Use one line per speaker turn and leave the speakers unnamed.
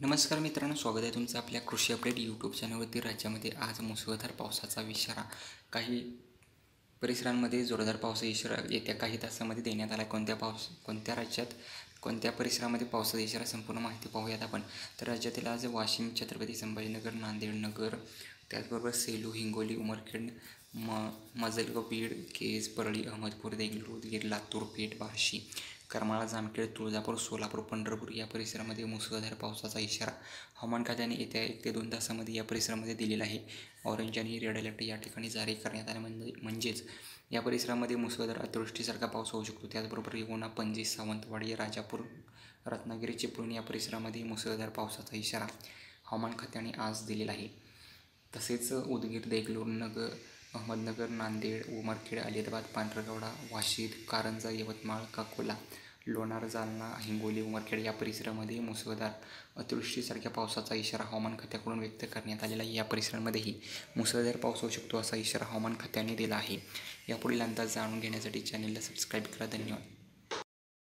नमस्कार मित्रांनो, स्वागत आहे तुमचं आपल्या कृषी अपडेट यूट्यूब चॅनलवरती. राज्यामध्ये आज मुसळधार पावसाचा इशारा. काही परिसरांमध्ये जोरदार पावसाचा इशारा येत्या काही तासांमध्ये देण्यात आला. कोणत्या राज्यात कोणत्या परिसरामध्ये पावसाचा इशारा, संपूर्ण माहिती पाहूयात आपण. तर राज्यातील आज वाशिम, छत्रपती संभाजीनगर, नांदेड नगर, त्याचबरोबर सेलू, हिंगोली, उमरखेड, माजलगाव, बीड, केज, परळी, अहमदपूर, देगलूर, उदगीर, लातूर, पेठ, बार्शी, करमाळा, जामखेड, तुळजापूर, सोलापूर, पंढरपूर या परिसरामध्ये मुसळधार पावसाचा इशारा हवामान खात्याने येत्या 1 ते 2 तासांमध्ये या परिसरामध्ये दिलेला आहे. ऑरेंज आणि रेड अलर्ट या ठिकाणी जारी करण्यात आले. म्हणजेच या परिसरामध्ये मुसळधार अतिवृष्टीसारखा पाऊस होऊ शकतो. त्याचबरोबर येवला, पणजी, सावंतवाडी, राजापूर, रत्नागिरी, चिपळूण या परिसरामध्ये मुसळधार पावसाचा इशारा हवामान खात्याने आज दिलेला आहे. तसेच उदगीर, देगलूर नगर, अहमदनगर, नांदेड, उमरखेड, अलिबाग, पांढरकवडा, वाशीद, कारंजा, यवतमाळ, काकोला, लोणार, जालना, हिंगोली, उमरखेड या परिसरामध्ये मुसळधार अतिवृष्टीसारख्या पावसाचा इशारा हवामान खात्याकडून व्यक्त करण्यात आलेला आहे. या परिसरांमध्येही मुसळधार पाऊस होऊ शकतो असा इशारा हवामान खात्याने दिला आहे. यापुढील अंदाज जाणून घेण्यासाठी चॅनलला सबस्क्राईब करा. धन्यवाद.